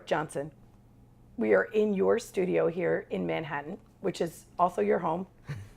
Aric Johnson. We are in your studio here in Manhattan, which is also your home,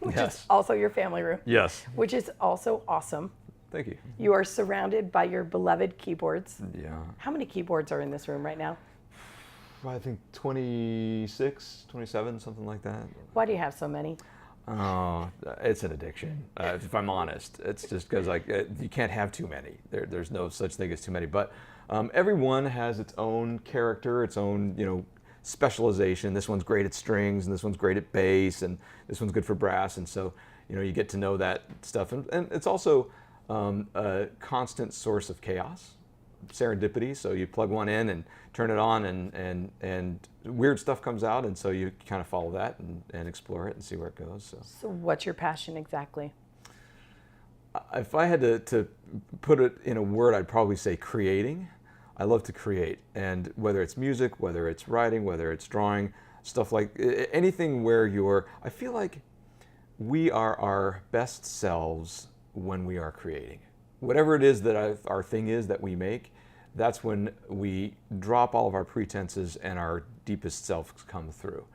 which Yes. is also your family room, Yes. which is also awesome. Thank you. You are surrounded by your beloved keyboards. Yeah. How many keyboards are in this room right now? I think 26, 27, something like that. Why do you have so many? Oh, it's an addiction, if I'm honest. It's just because you can't have too many. There's no such thing as too many. But everyone has its own character, its own, specialization. This one's great at strings, and this one's great at bass, and this one's good for brass. And so, you get to know that stuff. And it's also a constant source of chaos, serendipity. So you plug one in and turn it on, and weird stuff comes out, and so you kind of follow that and explore it and see where it goes. So what's your passion exactly? If I had to put it in a word, I'd probably say creating. I love to create, and whether it's music, whether it's writing, whether it's drawing, stuff like anything where I feel like we are our best selves when we are creating. Whatever it is that our thing is that we make, that's when we drop all of our pretenses and our deepest selves come through.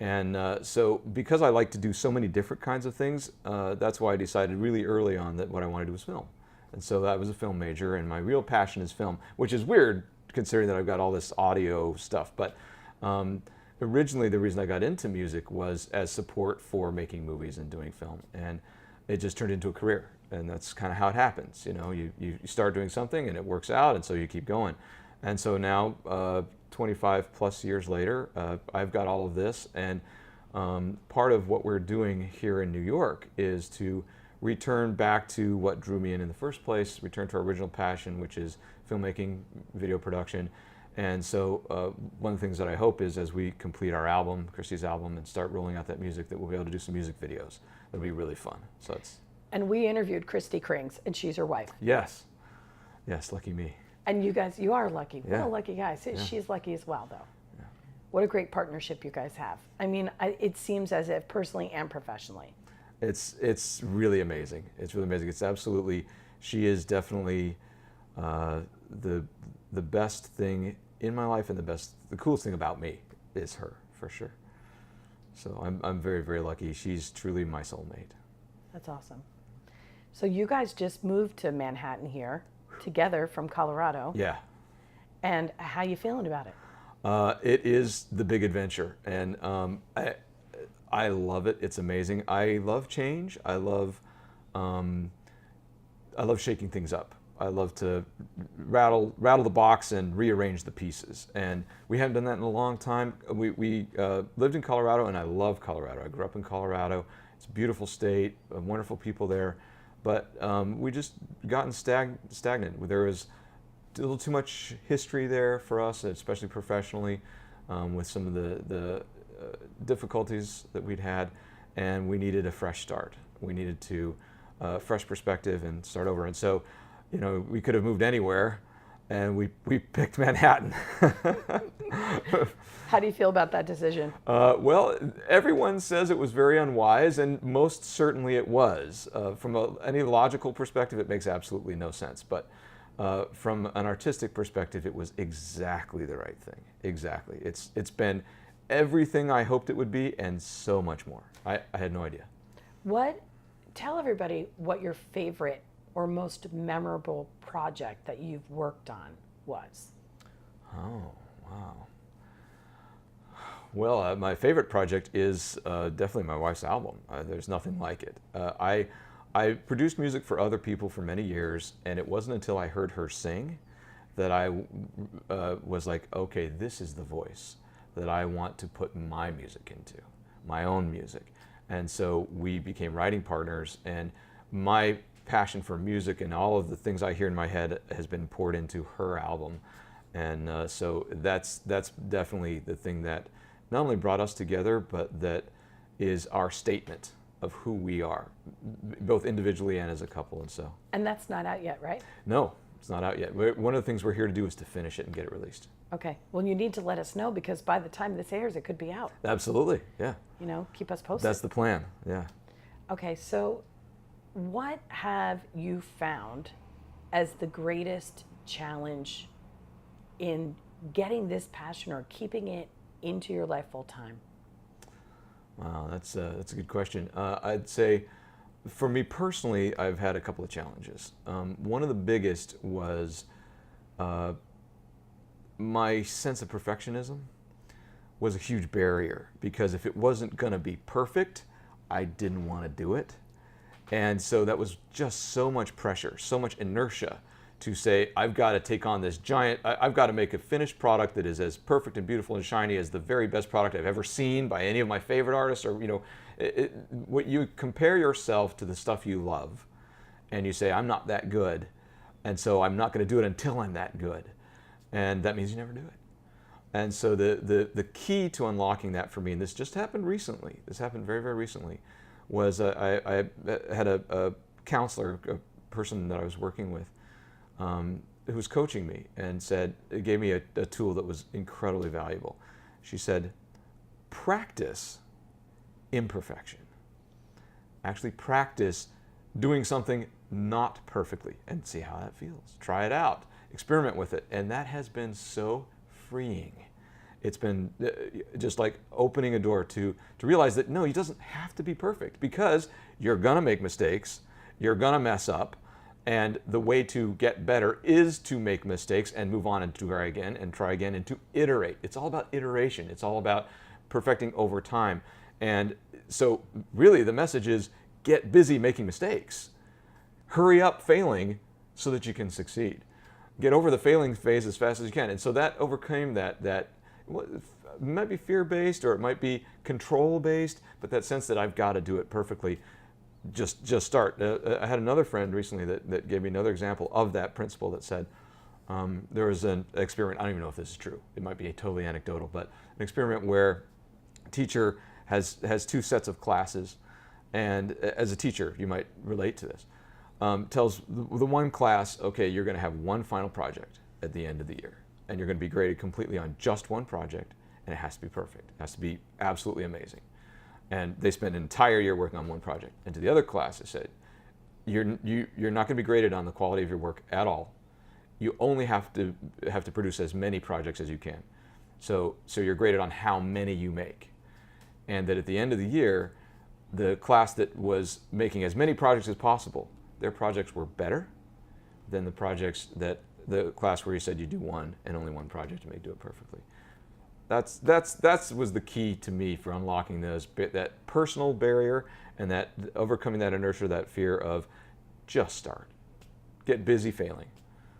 And so because I like to do so many different kinds of things, that's why I decided really early on that what I wanted to do was film. And so I was a film major, and my real passion is film, which is weird considering that I've got all this audio stuff. But originally the reason I got into music was as support for making movies and doing film. And it just turned into a career. And that's kind of how it happens. You start doing something and it works out, and so you keep going. And so now, 25 plus years later, I've got all of this, and part of what we're doing here in New York is to return back to what drew me in the first place, return to our original passion, which is filmmaking, video production. And so one of the things that I hope is as we complete our album, Christy's album, and start rolling out that music, that we'll be able to do some music videos. That'll be really fun. So it's. And we interviewed Christy Krings, and she's her wife. Yes. Yes, lucky me. And you guys, you are lucky. What Yeah. a lucky guy. Yeah. She's lucky as well, though. Yeah. What a great partnership you guys have. I mean, it seems as if personally and professionally. It's really amazing. It's really amazing. It's absolutely, she is definitely the best thing in my life, and the coolest thing about me is her, for sure. So I'm very, very lucky. She's truly my soulmate. That's awesome. So you guys just moved to Manhattan here together from Colorado. Yeah. And how you feeling about it? It is the big adventure, and I love it. It's amazing. I love change. I love shaking things up. I love to rattle the box and rearrange the pieces. And we haven't done that in a long time. We lived in Colorado, and I love Colorado. I grew up in Colorado. It's a beautiful state, wonderful people there. But we just gotten stagnant. There was a little too much history there for us, especially professionally, with some of the difficulties that we'd had, and we needed a fresh start. We needed to fresh perspective and start over. And so, we could have moved anywhere, and we picked Manhattan. How do you feel about that decision? Well, everyone says it was very unwise, and most certainly it was. From any logical perspective, it makes absolutely no sense. But from an artistic perspective, it was exactly the right thing. Exactly. It's been everything I hoped it would be, and so much more. I had no idea. Tell everybody what your favorite or most memorable project that you've worked on was. Oh, wow. Well, my favorite project is definitely my wife's album. There's nothing like it. I produced music for other people for many years, and it wasn't until I heard her sing that I was like, okay, this is the voice that I want to put my music into, my own music. And so we became writing partners, and my passion for music and all of the things I hear in my head has been poured into her album. And so that's definitely the thing that not only brought us together, but that is our statement of who we are, both individually and as a couple. And that's not out yet, right? No, it's not out yet. One of the things we're here to do is to finish it and get it released. Okay. Well, you need to let us know, because by the time this airs, it could be out. Absolutely, yeah. Keep us posted. That's the plan, yeah. Okay, so what have you found as the greatest challenge in getting this passion or keeping it into your life full time? Wow, that's a good question. I'd say, for me personally, I've had a couple of challenges. One of the biggest was my sense of perfectionism was a huge barrier, because if it wasn't going to be perfect, I didn't want to do it. And so that was just so much pressure, so much inertia to say, I've got to take on this giant, I've got to make a finished product that is as perfect and beautiful and shiny as the very best product I've ever seen by any of my favorite artists. Or, what you compare yourself to the stuff you love, and you say, I'm not that good, and so I'm not going to do it until I'm that good. And that means you never do it. And so the key to unlocking that for me, and this just happened recently, this happened very, very recently, was I had a counselor, a person that I was working with, who was coaching me, and it gave me a tool that was incredibly valuable. She said, practice imperfection. Actually practice doing something not perfectly and see how that feels. Try it out, experiment with it. And that has been so freeing. It's been just like opening a door to realize that no, it doesn't have to be perfect, because you're gonna make mistakes, you're gonna mess up, and the way to get better is to make mistakes and move on and try again and to iterate. It's all about iteration. It's all about perfecting over time. And so really the message is, get busy making mistakes. Hurry up failing so that you can succeed. Get over the failing phase as fast as you can. And so that overcame that it might be fear-based or it might be control-based, but that sense that I've got to do it perfectly. Just start. I had another friend recently that gave me another example of that principle that said, there was an experiment, I don't even know if this is true, it might be totally anecdotal, but an experiment where a teacher has two sets of classes, and as a teacher you might relate to this, tells the one class, okay, you're going to have one final project at the end of the year, and you're going to be graded completely on just one project, and it has to be perfect, it has to be absolutely amazing. And they spent an entire year working on one project. And to the other class, it said, you're not going to be graded on the quality of your work at all. You only have to produce as many projects as you can. So you're graded on how many you make. And that at the end of the year, the class that was making as many projects as possible, their projects were better than the projects that the class where you said you do one and only one project and may do it perfectly. That was the key to me for unlocking that personal barrier and that overcoming that inertia, that fear of just start. Get busy failing.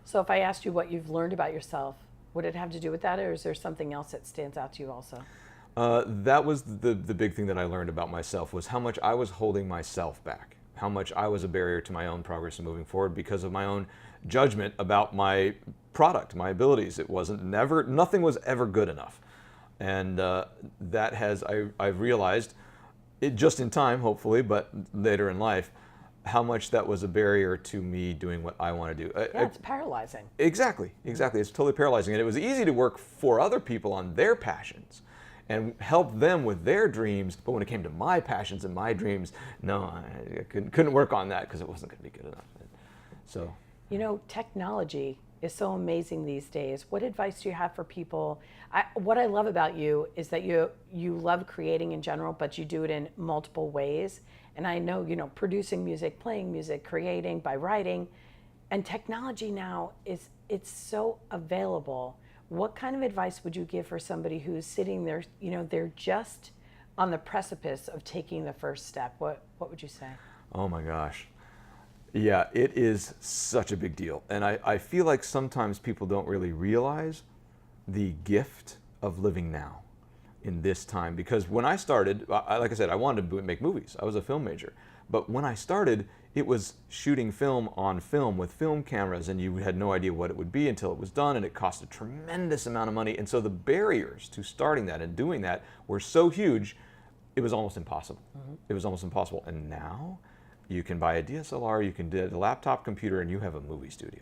So if I asked you what you've learned about yourself, would it have to do with that, or is there something else that stands out to you also? That was the big thing that I learned about myself, was how much I was holding myself back, how much I was a barrier to my own progress and moving forward because of my own judgment about my product, my abilities. Nothing was ever good enough. And I've realized, it just in time, hopefully, but later in life, how much that was a barrier to me doing what I want to do. Yeah, it's paralyzing. Exactly. It's totally paralyzing. And it was easy to work for other people on their passions and help them with their dreams. But when it came to my passions and my dreams, no, I couldn't work on that because it wasn't going to be good enough. So, technology is so amazing these days. What advice do you have for people? What I love about you is that you love creating in general, but you do it in multiple ways. And I know, producing music, playing music, creating by writing, and technology now it's so available. What kind of advice would you give for somebody who's sitting there, they're just on the precipice of taking the first step? What would you say? Oh my gosh. Yeah, it is such a big deal. And I feel like sometimes people don't really realize the gift of living now in this time. Because when I started, like I said, I wanted to make movies. I was a film major. But when I started, it was shooting film on film with film cameras, and you had no idea what it would be until it was done, and it cost a tremendous amount of money. And so the barriers to starting that and doing that were so huge, it was almost impossible. Mm-hmm. It was almost impossible. And now you can buy a DSLR, you can do a laptop computer, and you have a movie studio.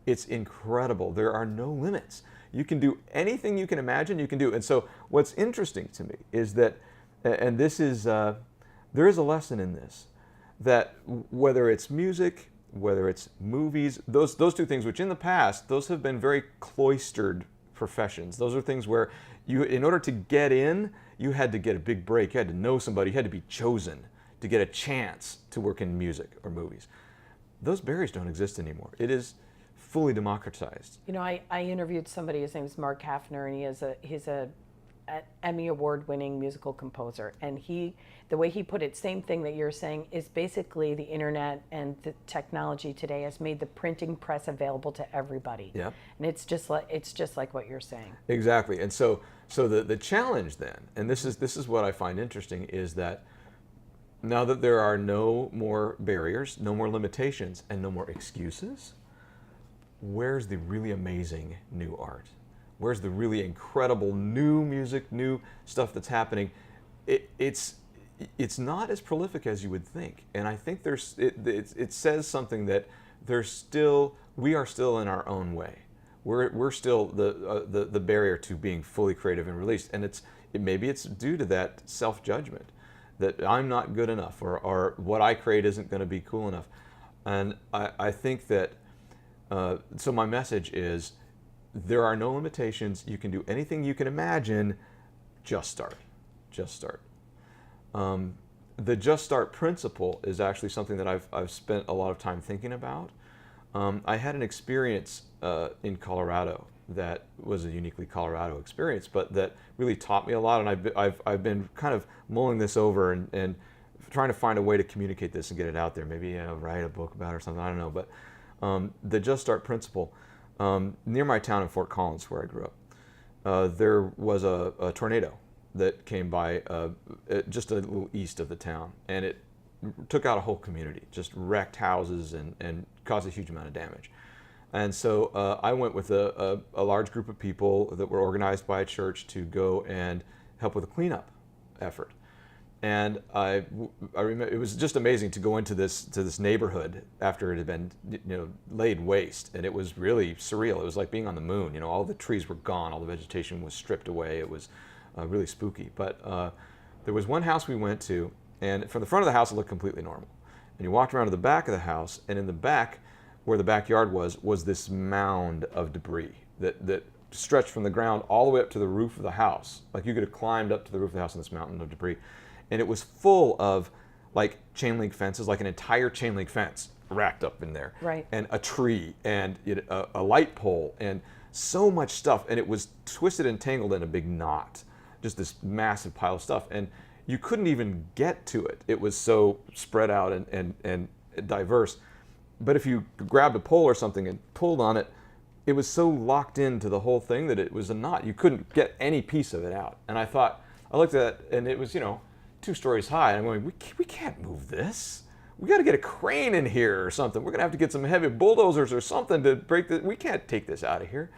It's incredible. There are no limits. You can do anything you can imagine, you can do. And so what's interesting to me is that, and this is, there is a lesson in this, that whether it's music, whether it's movies, those two things, which in the past, those have been very cloistered professions. Those are things where you, in order to get in, you had to get a big break. You had to know somebody. You had to be chosen to get a chance to work in music or movies. Those barriers don't exist anymore. It is fully democratized. You know, I interviewed somebody, his name is Mark Hafner, and he's a Emmy award-winning musical composer, and the way he put it, same thing that you're saying, is basically the internet and the technology today has made the printing press available to everybody. Yeah. And it's just like what you're saying. Exactly. And so the challenge then, and this is what I find interesting, is that now that there are no more barriers, no more limitations, and no more excuses, where's the really amazing new art? Where's the really incredible new music, new stuff that's happening? It's not as prolific as you would think, and I think it says something that we are still in our own way. We're still the barrier to being fully creative and released, and maybe it's due to that self-judgment that I'm not good enough, or what I create isn't going to be cool enough, and I think that so my message is, there are no limitations. You can do anything you can imagine. Just start. Just start. The just start principle is actually something that I've spent a lot of time thinking about. I had an experience in Colorado that was a uniquely Colorado experience, but that really taught me a lot. And I've been kind of mulling this over and trying to find a way to communicate this and get it out there. Maybe write a book about it or something. I don't know. But the just start principle. Near my town in Fort Collins, where I grew up, there was a tornado that came by just a little east of the town, and it took out a whole community, just wrecked houses and caused a huge amount of damage. And so I went with a large group of people that were organized by a church to go and help with a cleanup effort. And I remember it was just amazing to go into this neighborhood after it had been laid waste, and it was really surreal. It was like being on the moon. All the trees were gone, all the vegetation was stripped away. It was really spooky. But there was one house we went to, and from the front of the house it looked completely normal. And you walked around to the back of the house, and in the back, where the backyard was this mound of debris that stretched from the ground all the way up to the roof of the house. Like you could have climbed up to the roof of the house in this mountain of debris. And it was full of like chain link fences, like an entire chain link fence racked up in there. Right. And a tree and a light pole and so much stuff. And it was twisted and tangled in a big knot, just this massive pile of stuff. And you couldn't even get to it. It was so spread out and diverse. But if you grabbed a pole or something and pulled on it, it was so locked into the whole thing that it was a knot. You couldn't get any piece of it out. And I looked at it, and it was, 2 stories high. And I'm going, we can't move this. We got to get a crane in here or something. We're going to have to get some heavy bulldozers or something to break this. We can't take this out of here.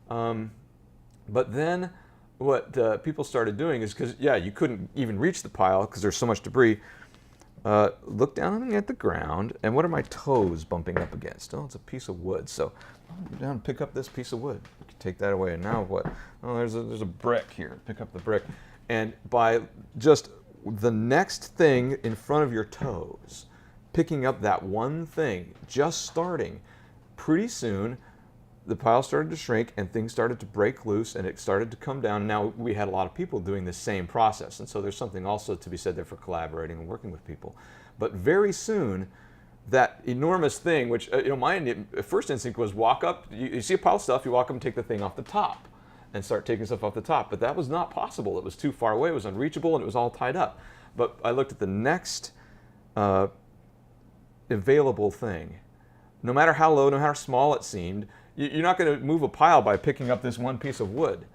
But then what people started doing is, because, you couldn't even reach the pile because there's so much debris. Look down at the ground, and what are my toes bumping up against? Oh, it's a piece of wood. So I'll go down and pick up this piece of wood. We can take that away. And now what? Oh, there's a brick here. Pick up the brick. And by just the next thing in front of your toes, picking up that one thing, just starting, pretty soon the pile started to shrink and things started to break loose and it started to come down. Now we had a lot of people doing the same process, and so there's something also to be said there for collaborating and working with people. But very soon, that enormous thing, which my first instinct was walk up, you see a pile of stuff, you walk up and take the thing off the top and start taking stuff off the top. But that was not possible. It was too far away, it was unreachable, and it was all tied up. But I looked at the next available thing. No matter how low, no matter how small it seemed, you're not going to move a pile by picking up this one piece of wood.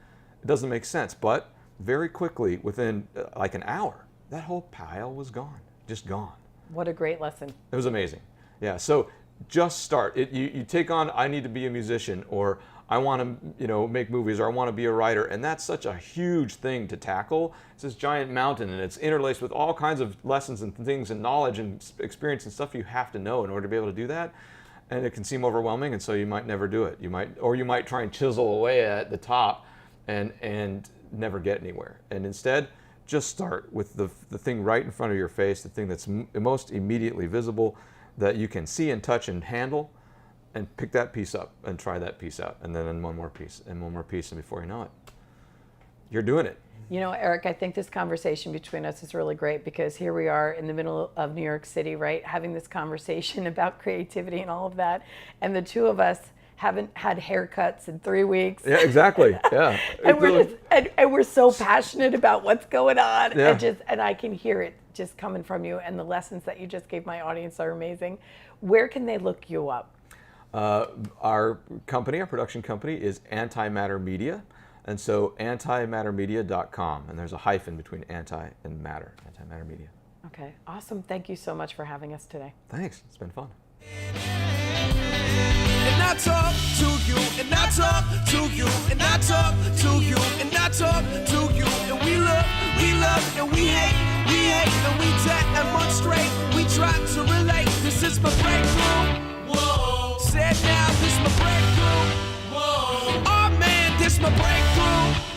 It doesn't make sense. But very quickly, within like an hour, that whole pile was gone, just gone. What a great lesson. It was amazing. Yeah, so just start. You take on, I need to be a musician, or I want to make movies, or I want to be a writer, and that's such a huge thing to tackle. It's this giant mountain, and it's interlaced with all kinds of lessons and things and knowledge and experience and stuff you have to know in order to be able to do that. And it can seem overwhelming, and so you might never do it. You might try and chisel away at the top and never get anywhere. And instead, just start with the thing right in front of your face, the thing that's most immediately visible, that you can see and touch and handle, and pick that piece up and try that piece out, and then one more piece and one more piece, and before you know it, you're doing it. You know, Aric, I think this conversation between us is really great because here we are in the middle of New York City, right? Having this conversation about creativity and all of that. And the two of us haven't had haircuts in 3 weeks. Yeah, exactly. Yeah. and we're so passionate about what's going on. Yeah. And I can hear it just coming from you. And the lessons that you just gave my audience are amazing. Where can they look you up? Our company, our production company, is Antimatter Media. And so antimattermedia.com, and there's a hyphen between anti and matter, Antimatter Media. Okay, awesome. Thank you so much for having us today. Thanks, it's been fun. And I talk to you, and I talk to you, and I talk to you, and I talk to you, and we love, and we hate, and we demonstrate, we try to relate. This is my breakthrough. Whoa. Said now, this is my breakthrough. Whoa. Oh man, this my breakthrough.